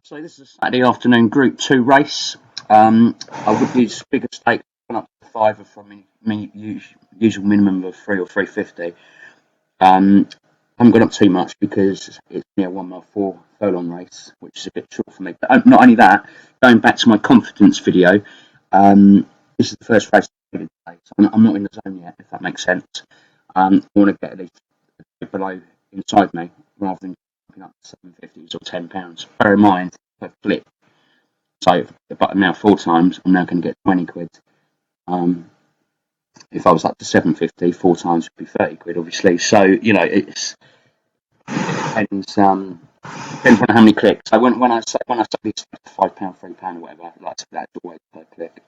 So this is a Saturday afternoon Group 2 race. I would use bigger stakes up to 5 from usual minimum of 3 or 350. I haven't gone up too much because it's 1 mile 4 furlong race, which is a bit short for me. But not only that, going back to my confidence video, this is the first race I'm doing today, so I'm not in the zone yet, if that makes sense. I want to get at least below inside me rather than jumping up to 750s or £10. Bear in mind, per flip. So but now 4 times, I'm now going to get 20 quid. If I was up to 750, 4 times would be 30 quid, obviously. So it depends. Depends on how many clicks. So when I say these £5, £3 or whatever, that's always per click.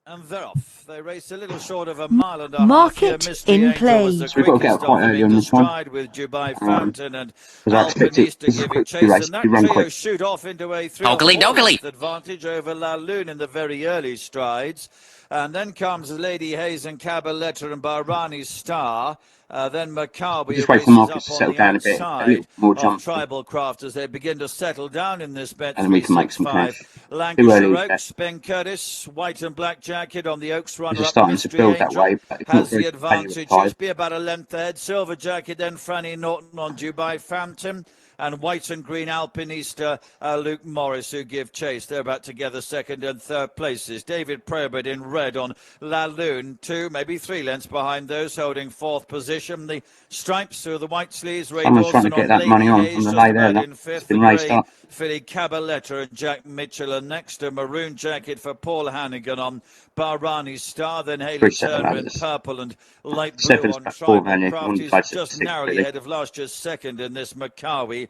And they're off. They race a little short of a mile and a Market half here. Mystery Angel was the So we've got to get quickest up quite of them early on into this one. stride with Dubai Fountain and I expect it. Alpinista This is a giving quick chase. race. And that You run trio quick. shoot off into a 3 or 4 length advantage over La Lune in the very early strides. And then comes Lady Hayes and Cabaletta and Bahrani Star. Then Maccabi Just wait for races markets to up on settle the down a bit, a outside little more of jumpy, Tribal Craft as they begin to settle down in this bet and then we can make some 365. cash. Too Lancashire early. Oaks, Ben Curtis, white and black jacket on the Oaks It's runner just up. starting to Mystery build that Angel way, but it's not has very the good value at advantage. 5. Just be about a length ahead. Silver jacket, then Franny Norton on Dubai Fountain. And white and green Alpinista, Luke Morris, who give chase. They're about to gather second and third places. David Probert in red on La Lune, 2, maybe 3 lengths behind those, holding 4th position. The stripes through the white sleeves. Ray Someone's trying to Dawson get on that money Lady on Hayes, the just lay there. about in It's 5th. been The raced grey up. Philly Cabaletta and Jack Mitchell, and next to maroon jacket for Paul Hannigan on Bahrani Star, then Haley 3-7 Turner in values. purple and light blue 7's on back 4 Tribal value. Craft. One He's place at just 6 narrowly really. ahead of last year's second in this Maccabi.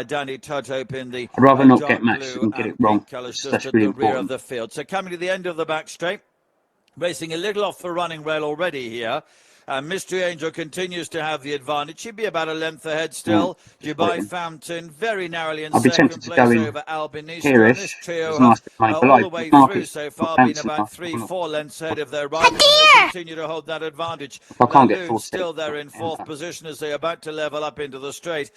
Danny Tudhope in the I'd rather not get dark matched blue and get it and wrong. pink colours just That's at really the rear of important. the field. So coming to the end of the back straight, racing a little off the running rail already here. Mystery Angel continues to have the advantage. She'd be about a length ahead still. Dubai Fountain very narrowly in I'd be second tempted to go place in over Albinista. And this here-ish. trio There's a have nice bit of money all below. the way The through market's so not far been bouncing about enough. 3, I'm not, 4 lengths ahead of their rivals, and they continue to hold that advantage. if I La can't get Lune 4 still there in 4th position as they're about to level up into the straight.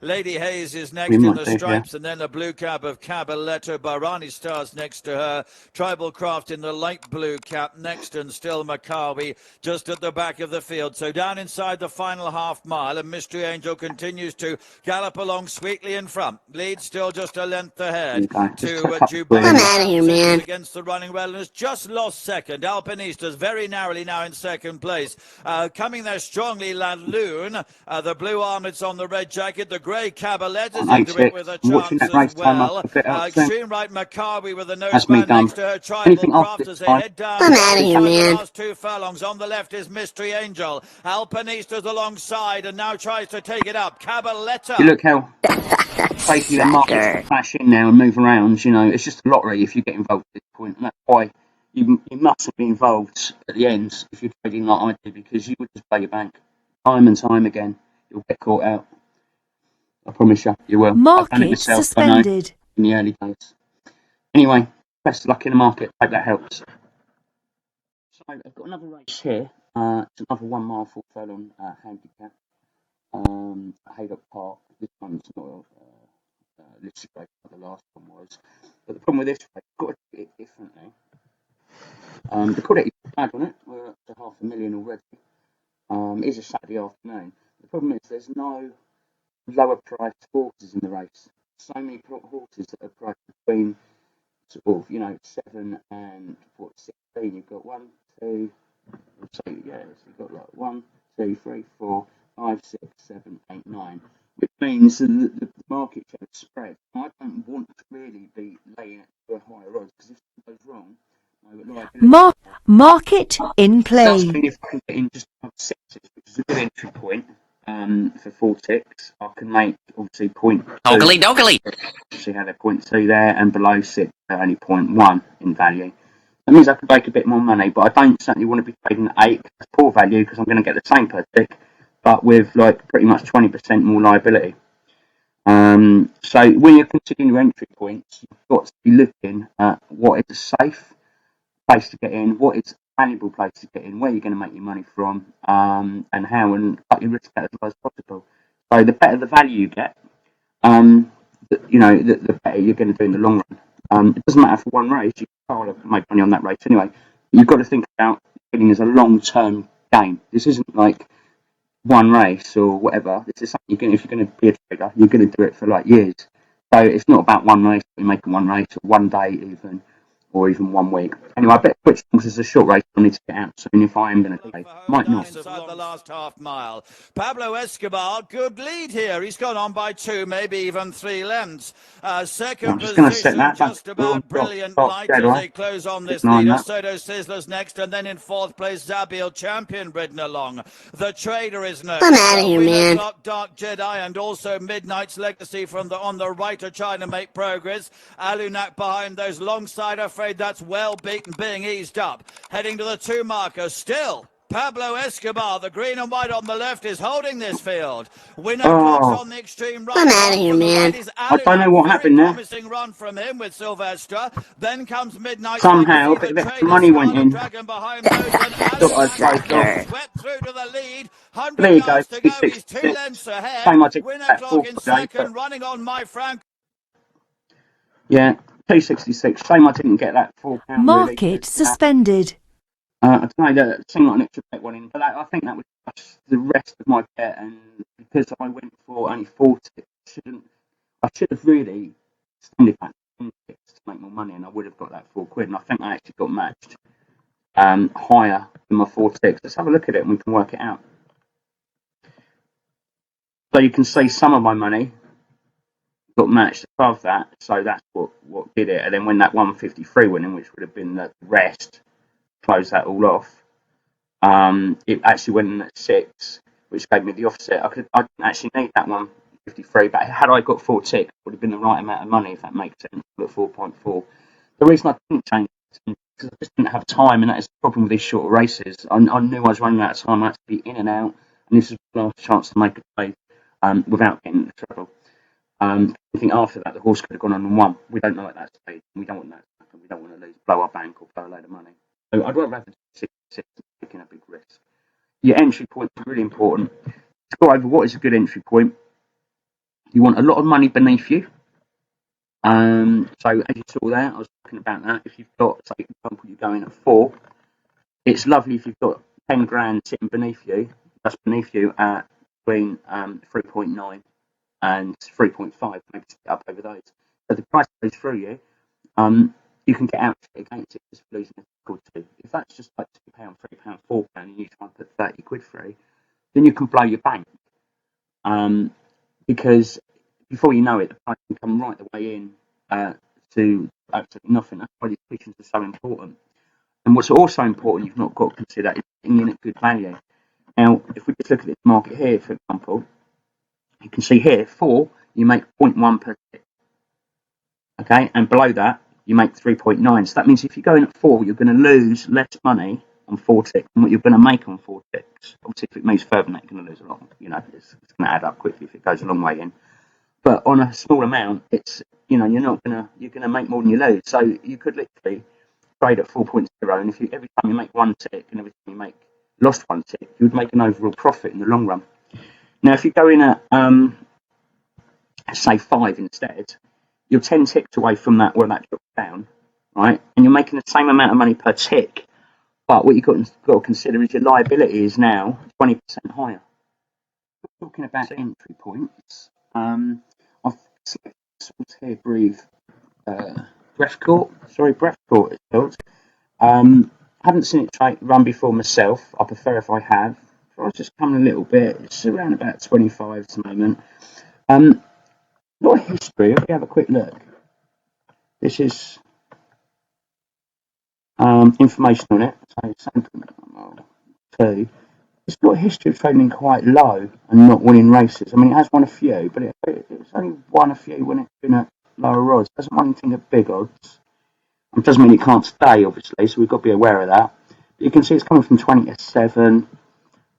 Lady Hayes is we next in might the do here. stripes, and then a blue cap of Cabaletta. Bahrani Stars next to her. Tribal Craft in the light blue cap next, and still Maccabi just at the back of the field. So down inside the final half mile, and Mystery Angel continues to gallop along sweetly in front. Lead still just a length ahead to Dubai. Fountain against the running rail and has just lost second. Alpinista's very narrowly now in second place. Coming there strongly, La Lune. The blue armlets on the red jacket. The grey Cabaletta's into it with a chance as well. Extreme right Maccabi with a noseband next to her. Tribal Craft as they head down the last 2 furlongs. On the left is Mystery Angel. Alpinista's alongside and now tries to take it up. Cabaletta. You look how shaky the markets flash in now and move around. It's just a lottery if you get involved at this point, and that's why you mustn't be involved at the end if you're trading like I do, because you would just play your bank time and time again. You'll get caught out. I promise you will. I've done it myself, suspended. I know, in the early days. Anyway, best of luck in the market. Hope that helps. So I've got another race here. It's another 1 mile 4 furlong handicap. Haydock Park. This one's not a listed race like the last one was. But the problem with this race, you've got to do it differently. The quality bad on it. We're up to 500,000 already. It is a Saturday afternoon. The problem is there's no lower priced horses in the race. So many horses that are priced between 7 and 16. You've got 1, 2, so you've got like 1, 2, 3, 4, 5, 6, 7, 8, 9, which means that the market share is spread. I don't want to really be laying it for higher odds, because if it goes wrong, Market in play. That's mean if I can get in just above 6s, which is a good entry point for 4 ticks, I can make obviously point. Dogly. See how they're 0.2 there, and below 6 they're only 0.1 in value. That means I can make a bit more money, but I don't certainly want to be trading at 8. That's poor value because I'm going to get the same per tick, but with like pretty much 20% more liability. So when you're considering your entry points, you've got to be looking at what is a safe place to get in, what is a valuable place to get in, where you're going to make your money from, and how, and cut your risk out as low as possible. So the better the value you get, the better you're going to do in the long run. It doesn't matter for one race. You can't make money on that race anyway. You've got to think about betting as a long-term game. This isn't like one race or whatever. This is something if you're going to be a trader, you're going to do it for like years. So it's not about one race. You're making one race or one day even, or even 1 week. Anyway, I bet which because it's a short race, I need to get out soon if I am going to play. Might not. Inside the last half mile. Pablo Escobar, good lead here. He's gone on by 2, maybe even 3 lengths. Second position, just about brilliant light as they close on this leader. Soto Sizzler's next, and then in 4th place, Zabil Champion ridden along. The Trader is next. I'm out of here, man. Clock, Dark Jedi, and also Midnight's Legacy from on the right are trying to make progress. Alunak behind those alongside, afraid that's well beaten, being eased up. Heading to the 2 marker, still Pablo Escobar, the green and white on the left, is holding this field. Winner clocks on the extreme right. I'm out of here, man. I don't know what happened there. Promising run from him with Sylvestre. Then comes Midnight. Somehow a bit of extra money went in. Dragon behind those, and swept through to the lead. 100 yards to go. He's 2 lengths ahead. Winner clock in second, running on My Frank. Yeah, 266. Shame I didn't get that £4. Market really. suspended. I don't know, that seemed like an extra bet went in, but I think that was the rest of my bet, and because I went for only 40, I should have really extended that to make more money, and I would have got that £4, and I think I actually got matched higher than my 4 ticks. Let's have a look at it and we can work it out. So you can see some of my money got matched above that, so that's what did it, and then when that 153 went in, which would have been the rest, close that all off. It actually went in at 6, which gave me the offset. I didn't actually need that 153, but had I got 4 ticks, it would have been the right amount of money, if that makes sense. At 4.4. The reason I didn't change it is because I just didn't have time, and that is the problem with these shorter races. I knew I was running out of time. I had to be in and out, and this is the last chance to make a trade without getting into trouble. I think after that, the horse could have gone on and won. We don't know at that stage. We don't want that to happen. We don't want to blow our bank or blow a load of money. So I'd rather have the 66 taking a big risk. Your entry point is really important. To go over what is a good entry point, you want a lot of money beneath you. So as you saw there, I was talking about that. If you've got, say, for example, you're going at 4, it's lovely if you've got 10 grand sitting beneath you, just beneath you at between 3.9 and 3.5, maybe up over those. So the price goes through you. You can get out against it just losing a tick or 2. If that's just like £2, £3, £4, and you try and put 30 quid through, then you can blow your bank. Because before you know it, the price can come right the way in to absolutely nothing. That's why these positions are so important. And what's also important you've not got to consider is getting in at good value. Now, if we just look at this market here, for example, you can see here, 4, you make 0.1 per tick. Okay, and below that, you make 3.9. So that means if you go in at 4, you're going to lose less money on 4 ticks than what you're going to make on 4 ticks. Obviously, if it moves further than that, you're going to lose a lot. It's going to add up quickly if it goes a long way in. But on a small amount, it's you're going to make more than you lose. So you could literally trade at 4.0, and if every time you make 1 tick and every time you lost 1 tick, you would make an overall profit in the long run. Now, if you go in at say 5 instead, you're 10 ticks away from that where that drops down, right? And you're making the same amount of money per tick. But what you've got to consider is your liability is now 20% higher. We're talking about entry points. I've selected here, Breath Court it's called. Haven't seen it run before myself. I prefer if I have. So I was just coming a little bit. It's around about 25 at the moment. Not history. If we have a quick look, this is information on it. So it's got a history of trading quite low and not winning races. I mean, it has won a few, but it's only won a few when it's been at lower odds. It doesn't won anything at big odds. It doesn't mean it can't stay, obviously, so we've got to be aware of that. But you can see it's coming from 20 to 7.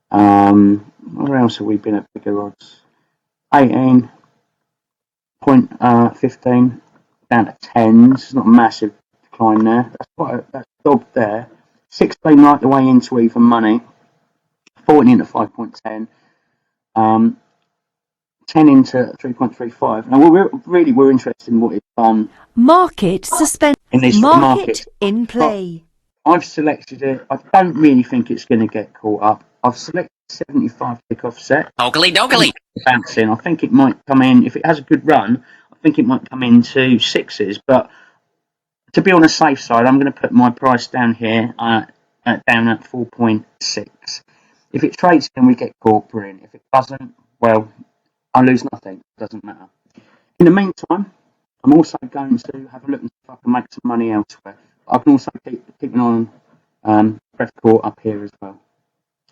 Where else have we been at bigger odds? 18.15 down to 10s. It's not a massive decline there. That's dog there. 16 right the way into even money. 14 into 5.10. 10 into 3.35. Now, we're interested in what it's done Market suspend. in these sort of markets. In play. I've selected it. I don't really think it's going to get caught up. I've selected 75 tick offset. Oakley dokley. Bouncing. I think it might come in, if it has a good run, I think it might come into sixes. But to be on the safe side, I'm going to put my price down here, down at 4.6. If it trades, then we get caught, brilliant. If it doesn't, well, I lose nothing. It doesn't matter. In the meantime, I'm also going to have a look and see if I can make some money elsewhere. I can also keep an eye on Breath Court up here as well.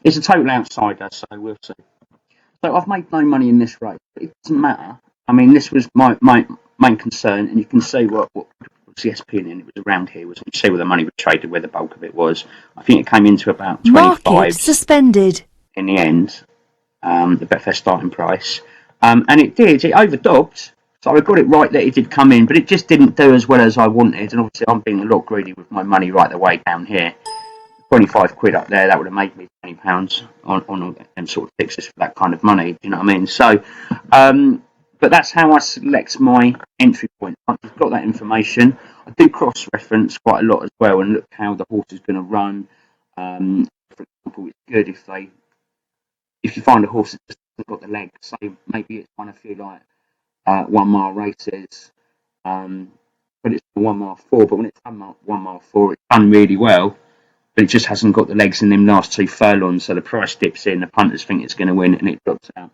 It's a total outsider, so we'll see. So I've made no money in this race, but it doesn't matter. I mean, this was my main concern, and you can see what was the SPN in. It was around here. You see where the money was traded, where the bulk of it was. I think it came into about 25 Market suspended. in the end, the Betfair starting price. And it did. It overdobbed. So I got it right that it did come in, but it just didn't do as well as I wanted. And obviously, I'm being a lot greedy with my money right the way down here. 25 quid up there, that would have made me £20 on them sort of fixes for that kind of money. Do you know what I mean? So, but that's how I select my entry point. I've got that information. I do cross-reference quite a lot as well and look how the horse is going to run. For example, it's good if you find a horse that just hasn't got the legs. Say maybe it's one of few like 1 mile races, but it's 1 mile 4. But when it's 1 mile 4, it's done really well. But it just hasn't got the legs in them last 2 furlongs, so the price dips in, the punters think it's going to win, and it drops out.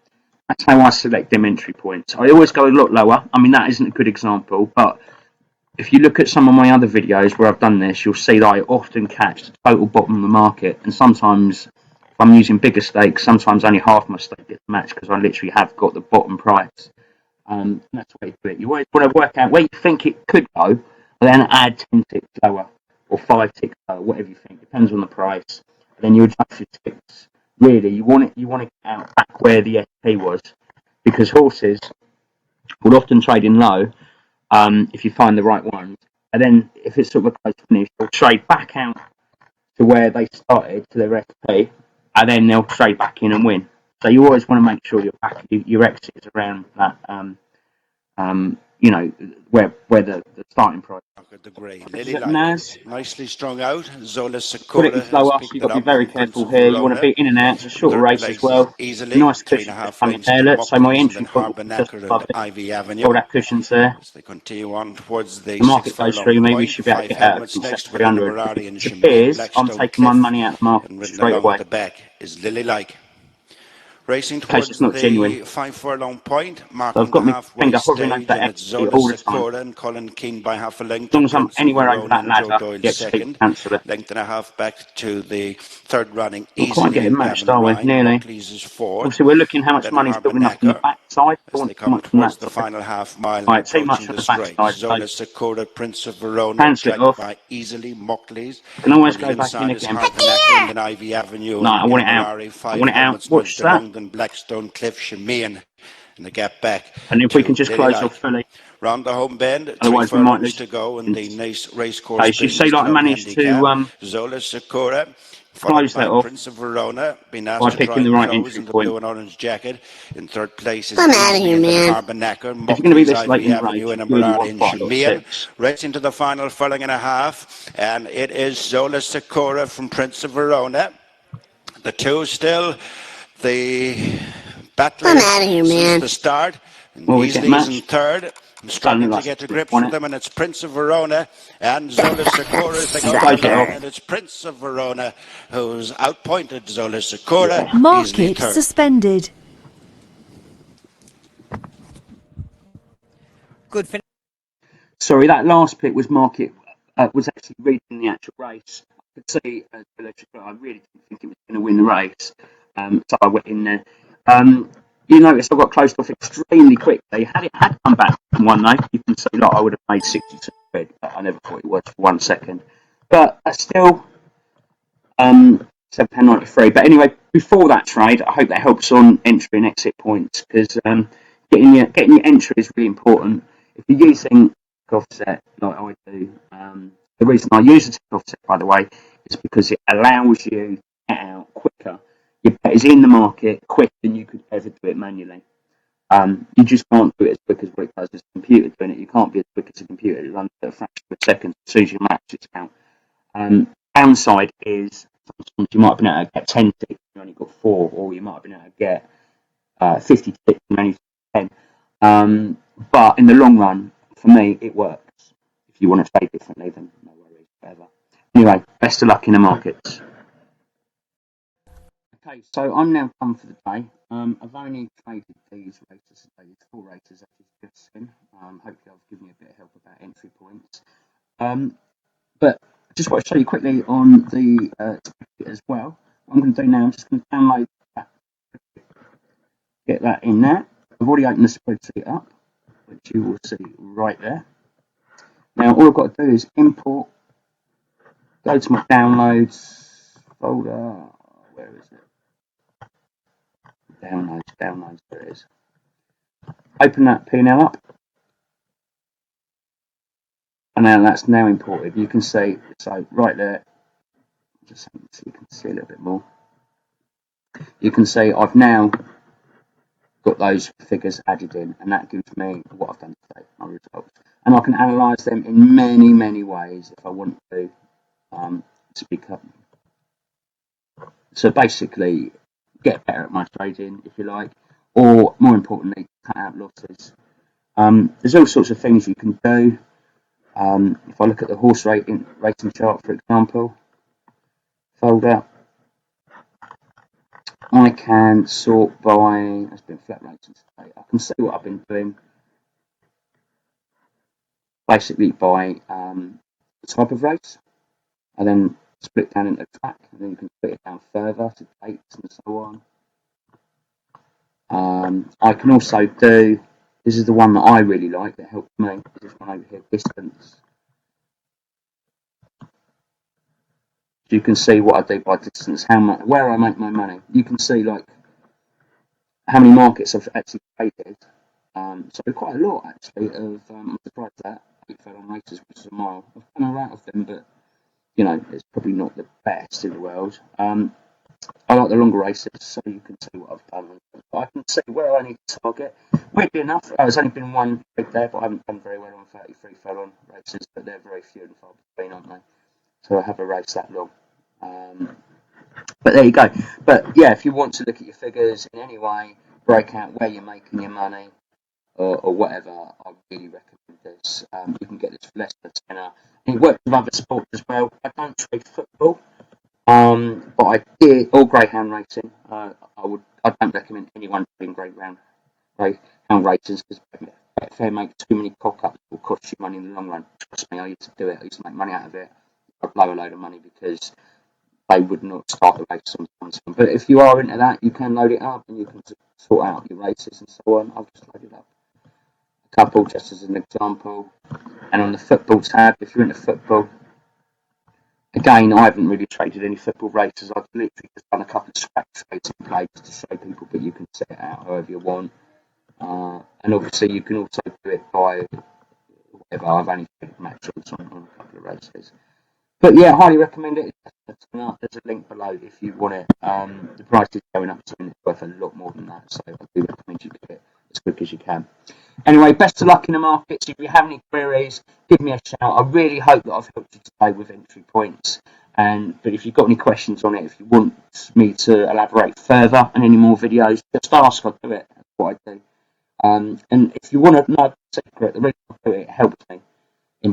That's how I select them entry points. I always go a lot lower. I mean, that isn't a good example, but if you look at some of my other videos where I've done this, you'll see that I often catch the total bottom of the market, and sometimes, if I'm using bigger stakes, sometimes only half my stake gets matched because I literally have got the bottom price. And that's the way to do it. You always want to work out where you think it could go, and then add 10 ticks lower. Or 5 ticks, whatever you think, depends on the price. Then you adjust your ticks. Really, you want to get out back where the SP was, because horses will often trade in low if you find the right ones, and then if it's sort of a close finish, they'll trade back out to where they started to their SP, and then they'll trade back in and win. So you always want to make sure your exit is around that. You know where the starting price. The grey. Nicely strung out. Zola Put Sakura it in slower, so you've got to be very careful here. You want to be in and out. It's a shorter race as well. Easily. Nice cushion coming there. Look, so my entry point was just above it. Ivy Avenue. All that cushion's there. As they continue on towards the market goes through me, we should be able to get out of from 300. If it appears, I'm taking my money out of the market straight away. The back is Lily Like. Racing In case towards it's not the genuine. 5 furlong point, So marking I've got the my halfway finger hovering stage, over and that it's XP Zola all the time. Sakura and Colin Keane by half a length. As long as I'm anywhere over that Verona and Joe ladder, Doyle the XP second. cancel it. Length and a half back to the third running. Not quite Easily getting and matched, Gavin are we? Ryan. Nearly. Buckley's is fourth. Obviously, we're looking how much Then money's building up on the Harbonacker back side. as Don't they want come too much towards on the that side. final half mile. Right, too much Approaching on the the back straight. side. Zola So Sakura, Prince of Verona, cancel it tracked off. by easily Muckley's. Can always On the go back in inside is again. Harbonacker and then Ivy Avenue No, I and want it out. Inverary. I 5 want it out. helmets What's nudged that? along, then Blackstone, Cliff, Shemaine. And the gap back And if to we can just Lily close Like. off fully, Round the home bend, 3 otherwise we might furlongs lose. to go in the nice racecourse Okay, so you see, business like I club managed handicap. to Zola Sakura, followed close that by off Prince of Verona, being asked by to try picking the and right close entry in the point. blue and orange jacket. In third place is I'm outta easily here, in the man. Harbonacker, If you're going to be Muckley's, this late Ivy in the Avenue, race, and you really Inverary want and quite a lot of Shemaine. ticks. Racing to the final furlong and a half, and it is Zola Sakura from Prince of Verona. The two still the battle I'm outta here, since man. the start. Well, we get Easily is in matched. third. I'm struggling to get to grips with them, and it's Prince of Verona and Zola Sakura as they go Close to it off. line, and it's Prince of Verona who's outpointed Zola Sakura. Yeah. Easily Market third. suspended. Good finish. Sorry, that last bit was market was actually reading the actual race. I could see I really didn't think it was going to win the race, so I went in there. You notice I got closed off extremely quickly. Had it had come back from 1 though, you can see like I would have made 62 quid, but I never thought it was for 1 second. But that's still £7.93. But anyway, before that trade, I hope that helps on entry and exit points because getting your entry is really important. If you're using offset like I do, the reason I use a tick offset, by the way, is because it allows you to get out quicker. Your bet is in the market quicker than you could ever do it manually. You just can't do it as quick as what it does as a computer doing it. You can't be as quick as a computer. It runs at a fraction of a second as soon as you match its count. Downside is sometimes you might have been able to get 10 ticks and you only got 4, or you might have been able to get 50 ticks and only 10. But in the long run, for me, it works. If you want to trade differently, then no worries, whatever. Anyway, best of luck in the markets. Okay, so I'm now done for the day. I've only traded these races today, these 4 races that you've just seen. Hopefully I've given you a bit of help about entry points. But I just want to show you quickly on the Spreadsheet as well. What I'm going to do now, I'm just going to download that, get that in there. I've already opened the Spreadsheet up, which you will see right there. Now all I've got to do is import, go to my downloads folder. Where is it? Downloads, there it is. Open that P&L up, and now that's now imported. You can see, so right there, just so you can see a little bit more. You can see I've now got those figures added in, and that gives me what I've done today, my results. And I can analyse them in many ways if I want to speak up. So basically, get better at my trading, if you like, or more importantly, cut out losses. There's all sorts of things you can do. If I look at the horse rating chart, for example, folder, I can sort by, it's been flat rating today, I can see what I've been doing basically by the type of race. I then split down into track, and then you can split it down further to dates and so on. I can also do, this is the one that I really like, that helps me, this one over here, distance. So you can see what I do by distance, how much, where I make my money. You can see like how many markets I've actually traded. So quite a lot actually of, I'm surprised that 8 furlong races, which is a mile. I've done all right of them, but you know, it's probably not the best in the world. I like the longer races, so you can see what I've done. I can see where I need to target. Weirdly enough, there's only been one trade there, but I haven't done very well on 33 furlong races, but they're very few and far between, aren't they? So I have a race that long. But there you go. But yeah, if you want to look at your figures in any way, break out where you're making your money, or whatever, I really recommend this. You can get this for less than a tenner. And it works with other sports as well. I don't trade football, but I did, or greyhound racing. I don't recommend anyone doing greyhound races because Betfair make too many cock-ups that will cost you money in the long run. Trust me, I used to do it. I used to make money out of it. I'd blow a load of money because they would not start the race sometimes. But if you are into that, you can load it up and you can sort out your races and so on. I've just loaded up a couple just as an example. And on the football tab, if you're into football, again, I haven't really traded any football races. I've literally just done a couple of scratch trades in place to show people, but you can set it out however you want. And obviously, you can also do it by whatever. I've only traded matches on a couple of races. But yeah, highly recommend it. There's a link below if you want it. The price is going up soon. It's worth a lot more than that. So I do recommend you get it as quick as you can. Anyway, best of luck in the markets. If you have any queries, give me a shout. I really hope that I've helped you today with entry points. But if you've got any questions on it, if you want me to elaborate further on any more videos, just ask. I'll do it. That's what I do. And if you want to know the secret, the reason I do it helps me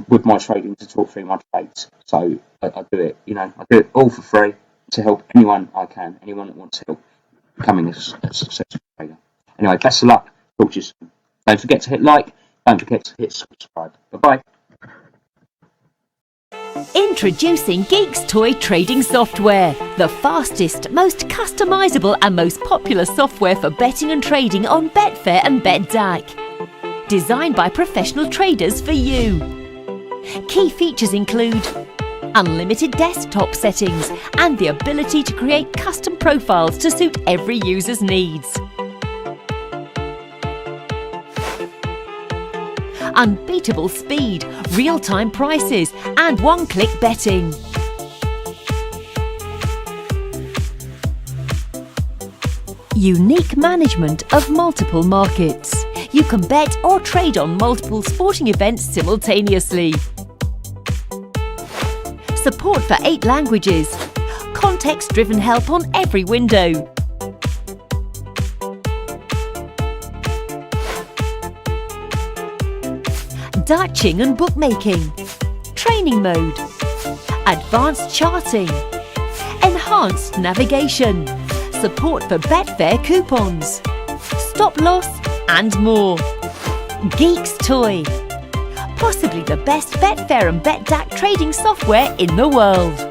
with my trading to talk through my trades. So I do it, I do it all for free to help anyone I can, anyone that wants help becoming a successful trader. Anyway, best of luck. Talk to you soon. Don't forget to hit like. Don't forget to hit subscribe. Bye-bye. Introducing Geeks Toy Trading Software, the fastest, most customizable and most popular software for betting and trading on Betfair and BetDAC. Designed by professional traders for you. Key features include unlimited desktop settings and the ability to create custom profiles to suit every user's needs. Unbeatable speed, real-time prices and one-click betting. Unique management of multiple markets. You can bet or trade on multiple sporting events simultaneously. Support for 8 languages. Context-driven help on every window. Darting and bookmaking. Training mode. Advanced charting. Enhanced navigation. Support for Betfair coupons. Stop loss and more. Geeks Toy. Possibly the best Betfair and BetDAC trading software in the world.